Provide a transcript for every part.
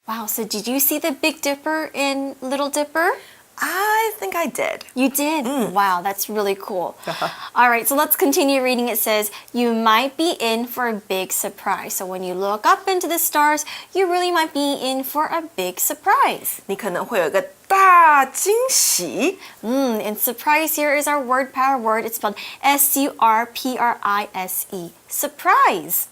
Wow, so did you see the Big Dipper in Little Dipper? I think I did. You did? Wow, that's really cool. All right, so let's continue reading. It says, you might be in for a big surprise. So when you look up into the stars, you really might be in for a big surprise. 你可能会有一个大惊喜。And surprise here is our word power word. It's spelled S-U-R-P-R-I-S-E. Surprise.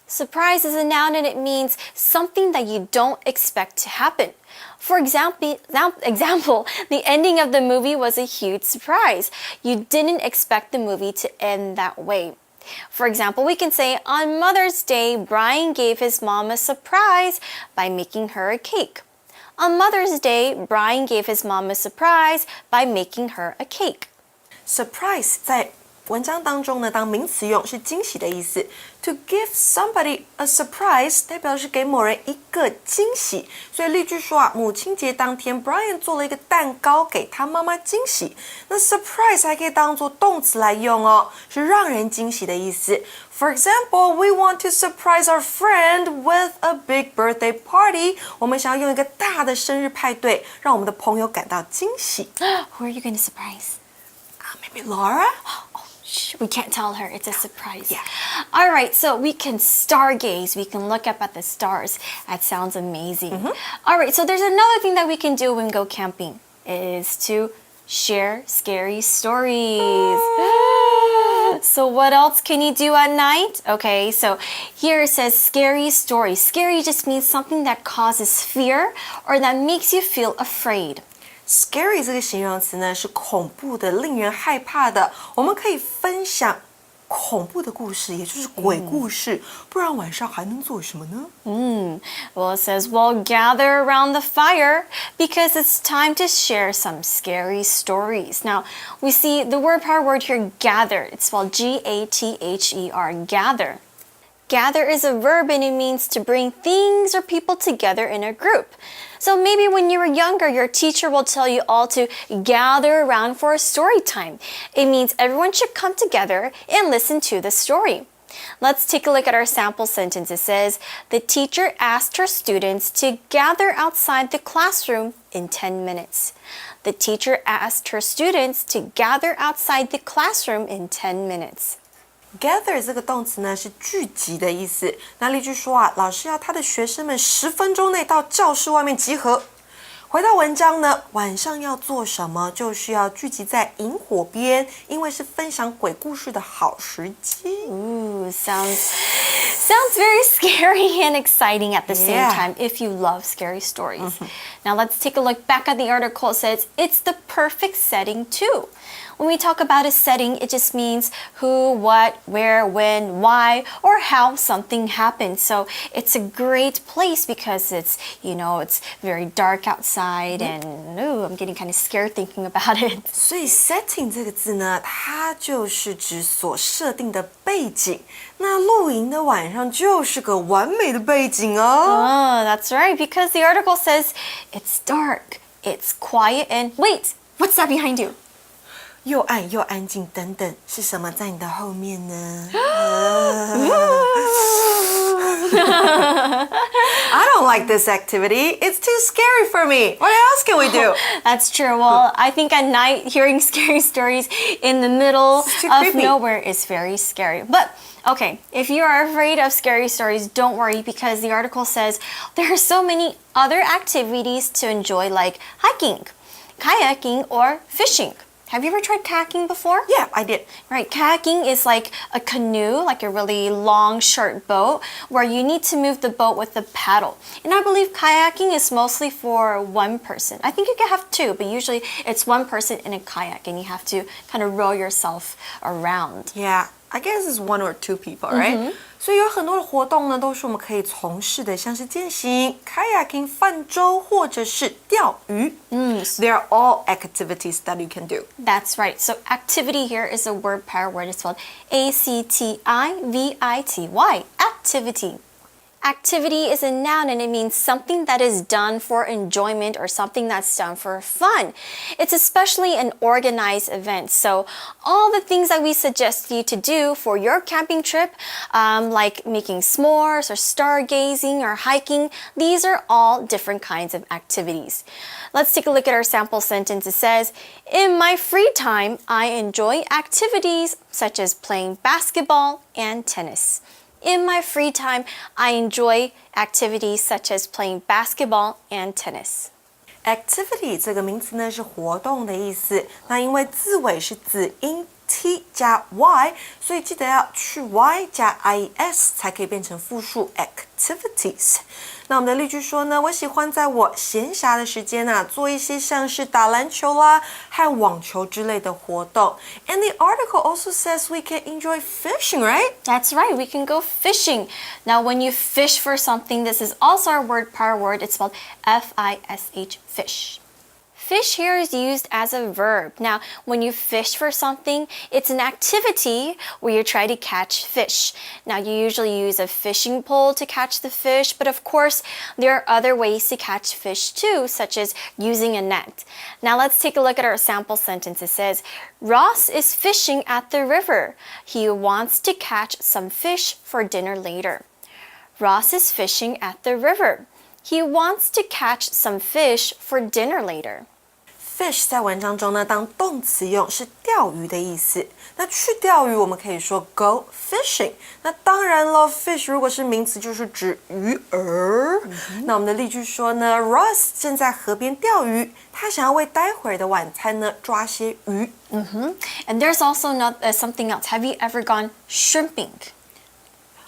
Surprise is a noun and it means something that you don't expect to happen. For example, the ending of the movie was a huge surprise. You didn't expect the movie to end that way. For example, we can say, on Mother's Day, Brian gave his mom a surprise by making her a cake. On Mother's Day, Brian gave his mom a surprise by making her a cake. Surprise 在文章当中呢，当名词用是惊喜的意思。To give somebody a surprise 代表是给某人一个惊喜。所以例句说啊，母亲节当天 ，Brian 做了一个蛋糕给他妈妈惊喜。那 surprise 还可以当做动词来用哦，是让人惊喜的意思。For example, we want to surprise our friend with a big birthday party. 我们想要用一个大的生日派对，让我们的朋友感到惊喜。Who are you going to surprise? Maybe Laura? We can't tell her. It's a surprise. Yeah. All right, so we can stargaze. We can look up at the stars. That sounds amazing. All right, so there's another thing that we can do when we go camping is to share scary stories. So what else can you do at night? Okay, so here it says scary story. Scary just means something that causes fear or that makes you feel afraid. Scary 这个形容词呢是恐怖的、令人害怕的。我们可以分享恐怖的故事，也就是鬼故事。不然晚上还能做什么呢Well, it says, well, gather around the fire because it's time to share some scary stories. Now, we see the word power word here, gather. It's spelled G-A-T-H-E-R, gather. Gather is a verb and it means to bring things or people together in a group. So maybe when you were younger, your teacher will tell you all to gather around for a story time. It means everyone should come together and listen to the story. Let's take a look at our sample sentence. It says, the teacher asked her students to gather outside the classroom in 10 minutes. The teacher asked her students to gather outside the classroom in 10 minutes. Gather 这个动词呢是聚集的意思。那例句说啊，老师要他的学生们10分钟内到教室外面集合。回到文章呢，晚上要做什么？就是要聚集在萤火边，因为是分享鬼故事的好时机。Ooh, sounds very scary and exciting at the same time if you love scary stories. Now let's take a look back at the article. It says, it's the perfect setting too. When we talk about a setting, it just means who, what, where, when, why, or how something happened. So it's a great place because it's, it's very dark outside and I'm getting kind of scared thinking about it. 所以 setting 这个字呢，它就是指所设定的背景。那露营的晚上就是个完美的背景哦。Oh, that's right, because the article says it's dark, it's quiet, and wait, what's that behind you? 又暗又安静等等，是什么在你的后面呢I don't like this activity. It's too scary for me. What else can we do? That's true. Well, I think at night hearing scary stories in the middle of nowhere is very scary. But okay, if you are afraid of scary stories, don't worry because the article says there are so many other activities to enjoy like hiking, kayaking, or fishing. Have you ever tried kayaking before? Yeah, I did. Right, kayaking is like a canoe, like a really long, short boat, where you need to move the boat with the paddle. And I believe kayaking is mostly for one person. I think you can have two, but usually it's one person in a kayak, and you have to kind of row yourself around. Yeah, I guess it's one or two people, right? 所以有很多的活动呢，都是我们可以从事的，像是健行、kayaking、泛舟或者是钓鱼。They are all activities that you can do. That's right. So activity here is a word power word. It's spelled A-C-T-I-V-I-T-Y. Activity. activity is a noun and it means something that is done for enjoyment or something that's done for fun. It's especially an organized event. So all the things that we suggest you to do for your camping trip, like making s'mores or stargazing or hiking, these are all different kinds of activities. Let's take a look at our sample sentence. It says, in my free time, I enjoy activities such as playing basketball and tennis. In my free time, I enjoy activities such as playing basketball and tennis. Activity 这个名词呢是活动的意思，那因为字尾是子音 t 加 y， 所以记得要去 y 加 ies 才可以变成复数 activities。那我们的例句说呢，我喜欢在我闲暇的时间做一些像是打篮球啦和网球之类的活动。And the article also says we can enjoy fishing, right? That's right, we can go fishing. Now, when you fish for something, this is also our word power word. It's spelled F-I-S-H, fish. Fish here is used as a verb. Now, when you fish for something, it's an activity where you try to catch fish. Now, you usually use a fishing pole to catch the fish, but of course, there are other ways to catch fish too, such as using a net. Now, let's take a look at our sample sentence. It says, Ross is fishing at the river. He wants to catch some fish for dinner later. Ross is fishing at the river. He wants to catch some fish for dinner later. Fish 在文章中呢，当动词用是钓鱼的意思。那去钓鱼，我们可以说 go fishing。那当然了 ，fish 如果是名词，就是指鱼儿。那我们的例句说呢 ，Ross 正在河边钓鱼，他想要为待会儿的晚餐呢抓些鱼。And there's also something else. Have you ever gone shrimping?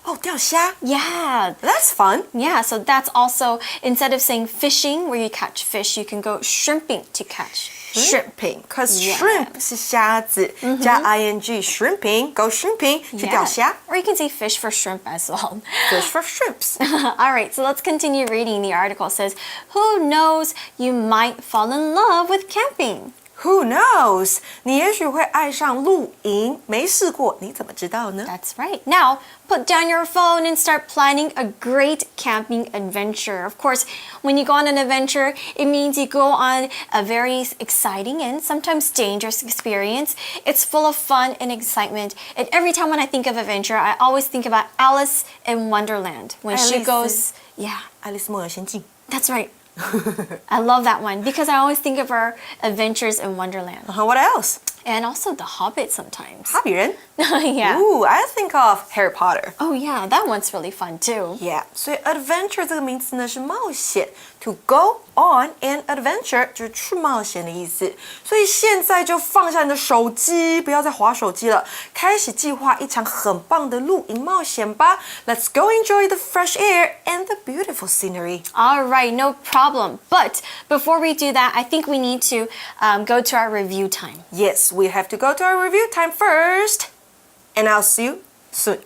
哦，钓虾 Yeah. That's fun. Yeah, so that's also, instead of saying fishing where you catch fish, you can go shrimping to catch Shrimping, cause Yeah. shrimp 是虾子，加 ing shrimping, go shrimping 去钓虾。 Or you can say fish for shrimp as well. Fish for shrimps. All right, so let's continue reading. The article says, who knows, you might fall in love with camping. Who knows? 你也许会爱上露营，没试过，你怎么知道呢？ That's right. Now, put down your phone and start planning a great camping adventure. Of course, when you go on an adventure, it means you go on a very exciting and sometimes dangerous experience. It's full of fun and excitement. And every time when I think of adventure, I always think about Alice in Wonderland. When she goes, yeah. 爱丽丝梦游仙境。 That's right. I love that one because I always think of our adventures in Wonderland. What else? And also The Hobbit sometimes. 哈比人。 Yeah. Ooh, I think of Harry Potter. Oh yeah, that one's really fun too. Yeah, 所以 adventure 这个名词呢是冒险 ，to go on an adventure 就是去冒险的意思。所以现在就放下你的手机，不要再滑手机了，开始计划一场很棒的露营冒险吧。Let's go enjoy the fresh air and the beautiful scenery. All right, no problem. But before we do that, I think we need to go to our review time. Yes, we have to go to our review time first. And I'll see you soon.